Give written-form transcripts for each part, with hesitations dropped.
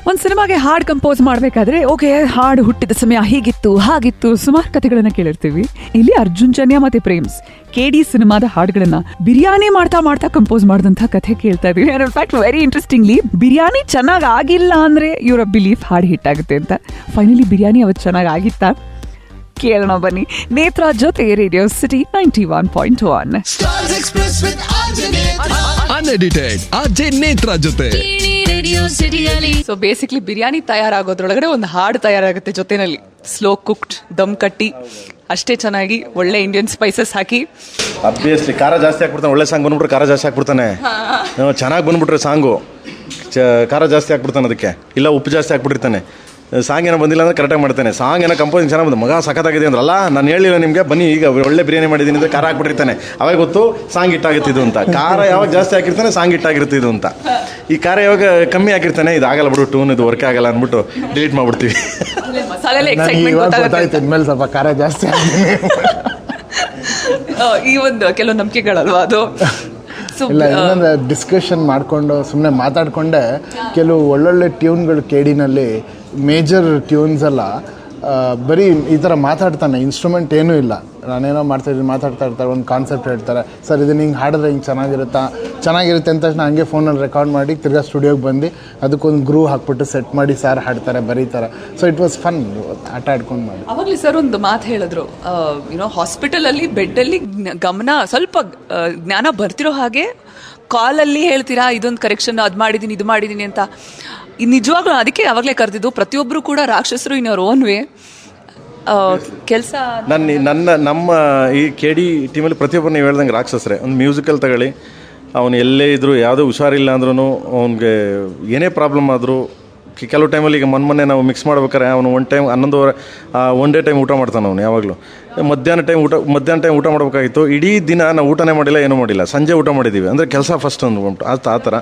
ಒಂದು ಸಿನಿಮಾಗೆ ಹಾಡು ಕಂಪೋಸ್ ಮಾಡಬೇಕಾದ್ರೆ ಓಕೆ ಹಾಡು ಹುಟ್ಟಿದ ಸಮಯ ಹೀಗಿತ್ತು ಹಾಗಿತ್ತು ಸುಮಾರು ಕಥೆಗಳನ್ನ ಕೇಳಿರ್ತೀವಿ. ಇಲ್ಲಿ ಅರ್ಜುನ್ ಜನ್ಯ ಮತ್ತೆ ಪ್ರೇಮ್ಸ್ KD ಸಿನಿಮಾದ ಹಾಡುಗಳನ್ನ ಬಿರಿಯಾನಿ ಮಾಡ್ತಾ ಮಾಡ್ತಾ ಕಂಪೋಸ್ ಮಾಡಿದಂಥ ಕಥೆ ಕೇಳ್ತಾ ಇದೀವಿ. In fact very interestingly biryani ಚೆನ್ನಾಗಿ ಆಗಿಲ್ಲ ಅಂದ್ರೆ ಇವರ ಬಿಲೀಫ್ ಹಾಡು ಹಿಟ್ ಆಗುತ್ತೆ ಅಂತ. ಫೈನಲಿ ಬಿರಿಯಾನಿ ಅವತ್ತು ಚೆನ್ನಾಗಿ ಆಗಿತ್ತಾ ಕೇಳೋಣ ಬನ್ನಿ. ನೇತ್ರಾ ಜೊತೆ radio city 91.1 unedited RJ Netra ಜೊತೆ. ಸೊ ಬೇಸಿಕ್ಲಿ ಬಿರಿಯಾನಿ ತಯಾರಾಗೋದ್ರೊಳಗಡೆ ಒಂದು ಹಾಡು ತಯಾರಾಗುತ್ತೆ ಜೊತೆನಲ್ಲಿ. ಸ್ಲೋ ಕುಕ್ಡ್ ದಮ್ ಕಟ್ಟಿ ಅಷ್ಟೇ ಚೆನ್ನಾಗಿ ಒಳ್ಳೆ ಇಂಡಿಯನ್ ಸ್ಪೈಸಸ್ ಹಾಕಿ. ಅಬ್ವಿಯಸ್ಲಿ ಖಾರ ಜಾಸ್ತಿ ಹಾಕ್ಬಿಡ್ತಾನೆ. ಒಳ್ಳೆ ಸಾಂಗ್ ಬಂದ್ಬಿಟ್ರೆ ಖಾರ ಜಾಸ್ತಿ ಹಾಕ್ಬಿಡ್ತಾನೆ. ಚೆನ್ನಾಗಿ ಬಂದ್ಬಿಟ್ರೆ ಸಾಂಗು ಖಾರ ಜಾಸ್ತಿ ಹಾಕ್ಬಿಡ್ತಾನೆ. ಅದಕ್ಕೆ ಇಲ್ಲ ಉಪ್ಪು ಜಾಸ್ತಿ ಹಾಕ್ಬಿಟ್ಟಿರ್ತಾನೆ. ಸಾಂಗ್ ಏನೋ ಬಂದಿಲ್ಲ ಅಂದರೆ ಕರೆಕ್ಟಾಗಿ ಮಾಡ್ತಾನೆ. ಸಾಂಗ್ ಏನೋ ಕಂಪೋಸಿಂಗ್ ಚೆನ್ನಾಗಿ ಬಂದು ಮಗ ಸಖತ್ತಾಗಿದೆ ಅಂದ್ರಲ್ಲ, ನಾನು ಹೇಳಿಲ್ಲ ನಿಮಗೆ ಬನ್ನಿ ಈಗ ಒಳ್ಳೆ ಬಿರಿಯಾನಿ ಮಾಡಿದ್ದೀನಿ ಅಂದರೆ ಖಾರ ಹಾಕ್ಬಿಟ್ಟಿರ್ತಾನೆ. ಅವಾಗ ಗೊತ್ತು ಸಾಂಗ್ ಇಟ್ಟಾಗಿತ್ತಿದ್ದು ಅಂತ. ಖಾರ ಯಾವಾಗ ಜಾಸ್ತಿ ಹಾಕಿರ್ತಾನೆ ಸಾಂಗ್ ಇಟ್ಟಾಗಿರ್ತಿದ್ದು ಅಂತ. ಈ ಖಾರ ಯಾವಾಗ ಕಮ್ಮಿ ಹಾಕಿರ್ತಾನೆ ಇದು ಆಗಲ್ಲ ಬಿಡು ಟೂನ್ ಇದು ವರ್ಕ್ ಆಗಲ್ಲ ಅಂದ್ಬಿಟ್ಟು ಡಿಲೀಟ್ ಮಾಡ್ಬಿಡ್ತೀವಿ. ಇನ್ಮೇಲೆ ಸ್ವಲ್ಪ ಖಾರ ಜಾಸ್ತಿ ಈ ಒಂದು ಕೆಲವು ನಂಬಿಕೆಗಳಲ್ವಾ ಅದು. ಇಲ್ಲ ಇನ್ನೊಂದು ಡಿಸ್ಕಷನ್ ಮಾಡಿಕೊಂಡು ಸುಮ್ಮನೆ ಮಾತಾಡಿಕೊಂಡೆ ಕೆಲವು ಒಳ್ಳೊಳ್ಳೆ ಟ್ಯೂನ್ಗಳು KDನಲ್ಲಿ ಮೇಜರ್ ಟ್ಯೂನ್ಸ್ ಎಲ್ಲ ಬರೀ ಈ ಥರ ಮಾತಾಡ್ತಾನೆ. ಇನ್ಸ್ಟ್ರೂಮೆಂಟ್ ಏನೂ ಇಲ್ಲ, ನಾನೇನೋ ಮಾಡ್ತಾಯಿದ್ದೀನಿ ಮಾತಾಡ್ತಾ ಇರ್ತಾರೆ. ಒಂದು ಕಾನ್ಸೆಪ್ಟ್ ಹೇಳ್ತಾರೆ, ಸರ್ ಇದನ್ನು ಹಿಂಗೆ ಹಾಡಿದ್ರೆ ಹಿಂಗೆ ಚೆನ್ನಾಗಿರುತ್ತೆ ಅಂತ ತಕ್ಷಣ ಹಂಗೆ ಫೋನಲ್ಲಿ ರೆಕಾರ್ಡ್ ಮಾಡಿ ತಿರ್ಗಾ ಸ್ಟುಡಿಯೋಗೆ ಬಂದು ಅದಕ್ಕೊಂದು ಗ್ರೂವ್ ಹಾಕ್ಬಿಟ್ಟು ಸೆಟ್ ಮಾಡಿ ಸಾರ್ ಹಾಡ್ತಾರೆ ಬರೀತಾರೆ. ಸೊ ಇಟ್ ವಾಸ್ ಫನ್ ಆಟ ಆಡ್ಕೊಂಡು ಮಾಡಿ. ಅವಾಗಲೇ ಸರ್ ಒಂದು ಮಾತು ಹೇಳಿದ್ರು, ಯುನೋ ಹಾಸ್ಪಿಟಲಲ್ಲಿ ಬೆಡ್ಡಲ್ಲಿ ಗಮನ ಸ್ವಲ್ಪ ಜ್ಞಾನ ಬರ್ತಿರೋ ಹಾಗೆ ಕಾಲಲ್ಲಿ ಹೇಳ್ತೀರಾ ಇದೊಂದು ಕರೆಕ್ಷನ್ ಅದು ಮಾಡಿದ್ದೀನಿ ಇದು ಮಾಡಿದ್ದೀನಿ ಅಂತ. ನಿಜವಾಗ್ಲೂ ಅದಕ್ಕೆ ಅವಾಗಲೇ ಕರೆದಿದ್ದು. ಪ್ರತಿಯೊಬ್ಬರು ಕೂಡ ರಾಕ್ಷಸರು ಇನ್ ಅವ್ರ ಓನ್ ವೇ ಕೆಲಸ. ನಮ್ಮ ಈ KD ಟೀಮಲ್ಲಿ ಪ್ರತಿಯೊಬ್ಬರು ನೀವು ಹೇಳ್ದಂಗೆ ರಾಕ್ಷಸರೇ. ಒಂದು ಮ್ಯೂಸಿಕಲ್ ತಗೊಳ್ಳಿ, ಅವನು ಎಲ್ಲೇ ಇದ್ದರೂ ಯಾವುದೋ ಹುಷಾರಿಲ್ಲ ಅಂದ್ರೂ ಅವ್ನಿಗೆ ಏನೇ ಪ್ರಾಬ್ಲಮ್ ಆದರೂ ಕೆಲವು ಟೈಮಲ್ಲಿ ಈಗ ಮೊನ್ನೆ ನಾವು ಮಿಕ್ಸ್ ಮಾಡ್ಬೇಕಾರೆ ಅವನು ಒಂದು ಟೈಮ್ 11 ಒನ್ ಡೇ ಟೈಮ್ ಊಟ ಮಾಡ್ತಾನೆ ಅವನು. ಯಾವಾಗಲೂ ಮಧ್ಯಾಹ್ನ ಟೈಮ್ ಊಟ ಮಾಡಬೇಕಾಗಿತ್ತು. ಇಡೀ ದಿನ ನಾವು ಊಟನೇ ಮಾಡಿಲ್ಲ ಏನೂ ಮಾಡಿಲ್ಲ, ಸಂಜೆ ಊಟ ಮಾಡಿದ್ದೀವಿ ಅಂದರೆ ಕೆಲಸ ಫಸ್ಟ್ ಅಂದ್ಬಿಟ್ಟು ಆ ಥರ.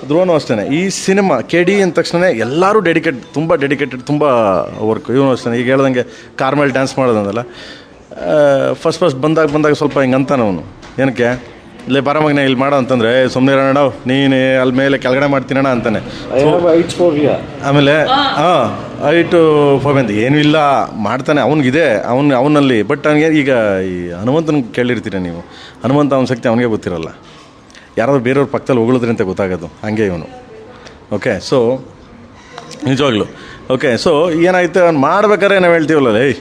ಧ್ರುವನೂ ಅಷ್ಟೇ. ಈ ಸಿನಿಮಾ KD ಅಂದ ತಕ್ಷಣ ಎಲ್ಲರೂ ಡೆಡಿಕೇಟೆಡ್ ತುಂಬ ವರ್ಕ್. ಇವನು ಅಷ್ಟೇ ಈಗ ಹೇಳ್ದಂಗೆ ಕಾರ್ ಮೇಲೆ ಡ್ಯಾನ್ಸ್ ಮಾಡೋದಂದಲ್ಲ, ಫಸ್ಟ್ ಬಂದಾಗ ಸ್ವಲ್ಪ ಹಿಂಗೆ ಅಂತಾನೆ ಅವನು. ಏನಕ್ಕೆ ಇಲ್ಲೇ ಬರಮಗನೇ ಇಲ್ಲಿ ಮಾಡೋ ಅಂತಂದರೆ ಸುಮ್ಮನೆ ಇರೋಣ ನೀನು ಅಲ್ಲಿ ಮೇಲೆ ಕೆಳಗಡೆ ಮಾಡ್ತೀನಣ್ಣ ಅಂತಾನೆ. ಆಮೇಲೆ ಐಟು ಫೋಬಿ ಏನೂ ಇಲ್ಲ ಮಾಡ್ತಾನೆ. ಅವನಿಗಿದೆ ಅವನಲ್ಲಿ. ಬಟ್ ಅವನಿಗೆ ಈಗ ಈ ಹನುಮಂತನ ಕೇಳಿರ್ತೀರ ನೀವು, ಹನುಮಂತ ಅವನ ಶಕ್ತಿ ಅವನಿಗೆ ಗೊತ್ತಿರಲ್ಲ. ಯಾರಾದ್ರೂ ಬೇರೆಯವ್ರ ಪಕ್ಕದಲ್ಲಿ ಹೊಗಳಿದ್ರಿ ಅಂತ ಗೊತ್ತಾಗೋದು ಹಂಗೆ ಇವನು. ಓಕೆ ಸೊ ನಿಜವಾಗ್ಲು ಓಕೆ ಸೊ ಏನಾಯ್ತು ಅವ್ನು ಮಾಡ್ಬೇಕಾದ್ರೆ ನಾವು ಹೇಳ್ತೀವಲ್ಲ, ಏಯ್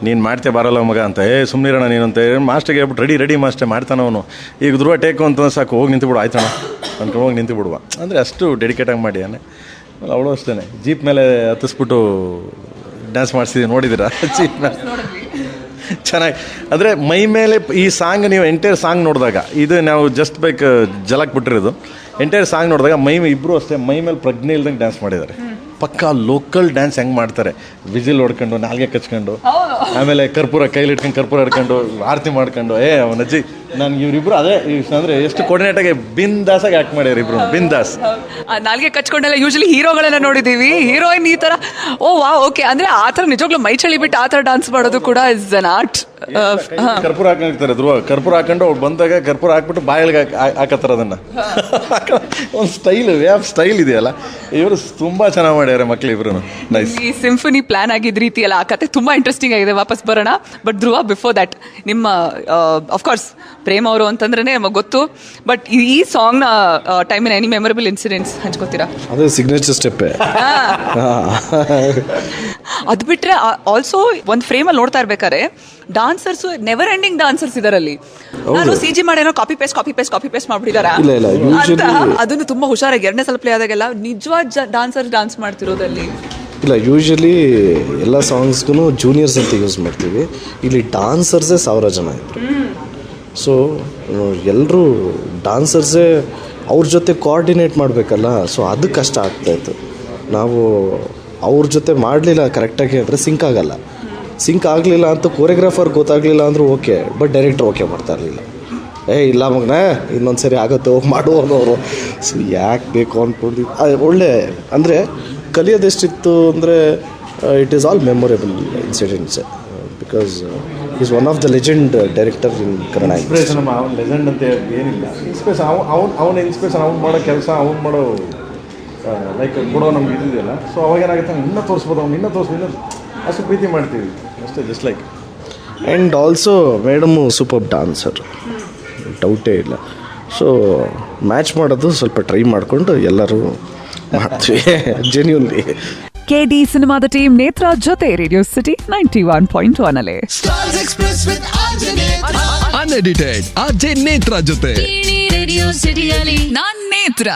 ನೀನು ಮಾಡ್ತೇ ಬರಲ್ಲ ಮಗ ಅಂತ, ಸುಮ್ಮನೆ ಇರೋಣ ನೀನು ಅಂತ ಮಾಸ್ಟರ್ಗೆ ಹೇಳ್ಬಿಟ್ಟು ರೆಡಿ ಮಾಸ್ಟರ್ ಮಾಡ್ತಾನೆ ಅವನು. ಈಗ ಧ್ರುವ ಟೇಕು ಅಂತ ಸಾಕು, ಹೋಗಿ ನಿಂತು ಆಯ್ತಣ ಅನ್ಕೊಂಡು ಹೋಗಿ ನಿಂತು ಬಿಡುವ ಅಂದರೆ ಅಷ್ಟು ಡೆಡಿಕೇಟಾಗಿ ಮಾಡಿಯಾನೆ. ಅವಳು ಅಷ್ಟೇ ಜೀಪ್ ಮೇಲೆ ಹತ್ತಿಸ್ಬಿಟ್ಟು ಡ್ಯಾನ್ಸ್ ಮಾಡಿಸಿದ್ದೀವಿ, ನೋಡಿದ್ದೀರಾ ಜೀಪ್ ಮೇಲೆ ಚೆನ್ನಾಗಿ. ಅಂದರೆ ಮೈ ಮೇಲೆ ಈ ಸಾಂಗ್ ನೀವು ಎಂಟೈರ್ ಸಾಂಗ್ ನೋಡಿದಾಗ, ಇದು ನಾವು ಜಸ್ಟ್ ಬೈಕ್ ಜಲಕ್ ಬಿಟ್ಟಿರೋದು. ಎಂಟೈರ್ ಸಾಂಗ್ ನೋಡಿದಾಗ ಇಬ್ಬರು ಅಷ್ಟೇ ಮೈ ಮೇಲೆ ಪ್ರಜ್ಞೆ ಇಲ್ದಂಗೆ ಡ್ಯಾನ್ಸ್ ಮಾಡಿದ್ದಾರೆ. ಪಕ್ಕಾ ಲೋಕಲ್ ಡ್ಯಾನ್ಸ್ ಹೆಂಗೆ ಮಾಡ್ತಾರೆ, ವಿಜಿಲ್ ಹೊಡ್ಕೊಂಡು ನಾಲ್ಗೆ ಕಚ್ಕೊಂಡು ಆಮೇಲೆ ಕರ್ಪೂರ ಕೈಲಿಟ್ಕೊಂಡು ಕರ್ಪೂರ ಹಿಡ್ಕೊಂಡು ಆರತಿ ಮಾಡ್ಕೊಂಡು ಅವನಜ್ಜಿ ನಾನು ಇವರಿಬ್ರು ಅದೇ ಅಂದರೆ ಎಷ್ಟು ಕೋರ್ಡಿನೇಟಾಗಿ ಬಿಂದಾಸಾಗಿ ಆ್ಯಕ್ಟ್ ಮಾಡ್ಯಾರ ಇಬ್ರು. ಬಿಂದಾಸ್ ನಾಲ್ಗೆ ಕಚ್ಕೊಂಡೆಲ್ಲ ಯೂಶಲಿ ಹೀರೋಗಳನ್ನ ನೋಡಿದ್ದೀವಿ. ಹೀರೋಯಿನ್ ಈ ಥರ ಓಕೆ ಅಂದರೆ ಆ ಥರ ನಿಜವಾಗ್ಲೂ ಮೈ ಚಳಿ ಬಿಟ್ಟು ಆ ಥರ ಡ್ಯಾನ್ಸ್ ಮಾಡೋದು ಕೂಡ ಇಸ್ ಅನ್ ಆರ್ಟ್. ಕರ್ಪೂರ ಹಾಕೊಂಡಿರ್ತಾರೆ ಧ್ರುವ, ಕರ್ಪೂರ ಹಾಕೊಂಡು ಅವ್ರು ಬಂದಾಗ ಕರ್ಪೂರ ಹಾಕ್ಬಿಟ್ಟು ಬಾಯಿಗೆ ಹಾಕತ್ತಾರ ಅದನ್ನು. ಒಂದು ಸ್ಟೈಲ್ ಇದೆಯಲ್ಲ, ಇವರು ತುಂಬ ಚೆನ್ನಾಗಿ ಮಾಡ್ಯಾರ ಮಕ್ಳಿಬ್ರು. ನೈಸ್. ಈ ಸಿಂಫನಿ ಪ್ಲಾನ್ ಆಗಿದ್ದ ರೀತಿ ಅಲ್ಲ, ಆ ಕತೆ ತುಂಬ ಇಂಟ್ರೆಸ್ಟಿಂಗ್ ಆಗಿದೆ. ವಾಪಸ್ ಬರೋಣ. ಬಟ್ ಧ್ರುವ, ಬಿಫೋರ್ ದ್ಯಾಟ್ ನಿಮ್ಮ ಅಫ್ಕೋರ್ಸ್ ಪ್ರೇಮ್ ಅವರು ಅಂತಂದ್ರೆ ನಮಗೆ ಗೊತ್ತು, ಬಟ್ ಈ ಸಾಂಗ್ನ ಟೈಮಿನ ಎನಿ ಮೆಮೊರಬಲ್ ಇನ್ಸಿಡೆಂಟ್ಸ್ ಹಂಚ್ಕೋತೀರಾ? ಅದು ಸಿಗ್ನೇಚರ್ ಸ್ಟೆಪ್. ಅದು ಬಿಟ್ರೆ ಆಲ್ಸೋ ಒಂದು ಫ್ರೇಮಲ್ಲಿ ನೋಡ್ತಾ ಇರ್ಬೇಕಾದ್ರೆ ಡಾನ್ಸರ್ಸ್ ನೆವರ್ ಎಂಡಿಂಗ್ ಡಾನ್ಸರ್ಸ್ ಇದರಲ್ಲಿ. ನಾನು CG ಮಾಡೇನೋ ಕಾಪಿ ಪೇಸ್ಟ್ ಮಾಡ್ಬಿಟ್ಟಿದಾರ ಅದನ್ನು ತುಂಬಾ ಹುಷಾರಾಗಿ ಎರಡನೇ ಸಲ ಪ್ಲೇ ಆದಾಗೆಲ್ಲ ನಿಜವಾದ ಡಾನ್ಸರ್ಸ್ ಡ್ಯಾನ್ಸ್ ಮಾಡ್ತಿರೋದಲ್ಲಿ ಇಲ್ಲ. ಯೂಶಲಿ ಎಲ್ಲ ಸಾಂಗ್ಸ್ಗೂ ಜೂನಿಯರ್ಸ್ ಅಂತ ಯೂಸ್ ಮಾಡ್ತೀವಿ. ಇಲ್ಲಿ ಡಾನ್ಸರ್ಸೇ 1000 ಜನ ಇದ್ರು. ಸೊ ಎಲ್ಲರೂ ಡಾನ್ಸರ್ಸೇ ಅವ್ರ ಜೊತೆ ಕೋಆರ್ಡಿನೇಟ್ ಮಾಡಬೇಕಲ್ಲ. ಸೊ ಅದು ಕಷ್ಟ ಆಗ್ತಾಯಿತ್ತು. ನಾವು ಅವ್ರ ಜೊತೆ ಮಾಡಲಿಲ್ಲ ಕರೆಕ್ಟಾಗಿ ಅಂದರೆ ಸಿಂಕ್ ಆಗಲಿಲ್ಲ ಅಂತ ಕೋರಿಯೋಗ್ರಾಫರ್ ಗೊತ್ತಾಗಲಿಲ್ಲ ಅಂದರೂ ಓಕೆ, ಬಟ್ ಡೈರೆಕ್ಟ್ರ್ ಓಕೆ ಮಾಡ್ತಾ ಇರಲಿಲ್ಲ. ಇಲ್ಲ ಮಗನೇ ಇನ್ನೊಂದು ಸರಿ ಆಗುತ್ತೆ ಹೋಗಿ ಮಾಡುವವರು. ಸೊ ಯಾಕೆ ಬೇಕು ಅಂದ್ಕೊಂಡು ಒಳ್ಳೆ ಅಂದರೆ ಕಲಿಯೋದೆಷ್ಟಿತ್ತು ಅಂದರೆ it is all memorable incidents. Because is one of the legend director in Kannada. Inspiration legend ಅಂತ ಏನಿಲ್ಲ. ಇನ್ಸ್ಪಿರೇಷನ್ ಅವನ ಇನ್ಸ್ಪಿರೇಷನ್ ಅವ್ನು ಮಾಡೋ ಕೆಲಸ ಅವ್ನು ಮಾಡೋ ಲೈಕ್ ಕೊಡೋ ನಮ್ಗೆ ಇದಿದೆಯಲ್ಲ, ಸೊ ಅವಾಗ ಏನಾಗುತ್ತೆ, ಇನ್ನೂ ತೋರಿಸ್ಬೋದು, ಅವ್ನು ಇನ್ನೂ ತೋರಿಸ್ಬೋದು, ಅಷ್ಟು ಪ್ರೀತಿ ಮಾಡ್ತೀವಿ ಅಷ್ಟೇ, just like. And also madam super dancer, ಡೌಟೇ ಇಲ್ಲ. ಸೊ ಮ್ಯಾಚ್ ಮಾಡೋದು ಸ್ವಲ್ಪ ಟ್ರೈ ಮಾಡಿಕೊಂಡು ಎಲ್ಲರೂ ಮಾಡ್ತೀವಿ ಜೆನ್ಯೂನ್ಲಿ. KD ಸಿನಿಮಾದ ಟೀಮ್ ನೇತ್ರ ಜೊತೆ ರೇಡಿಯೋ ಸಿಟಿ 91.1 ಅಲ್ಲೇ Stars Express with Unedited RJ ನೇತ್ರ ಜೊತೆ ರೇಡಿಯೋ ಸಿಟಿಯಲ್ಲಿ ನಾನ್ ನೇತ್ರ.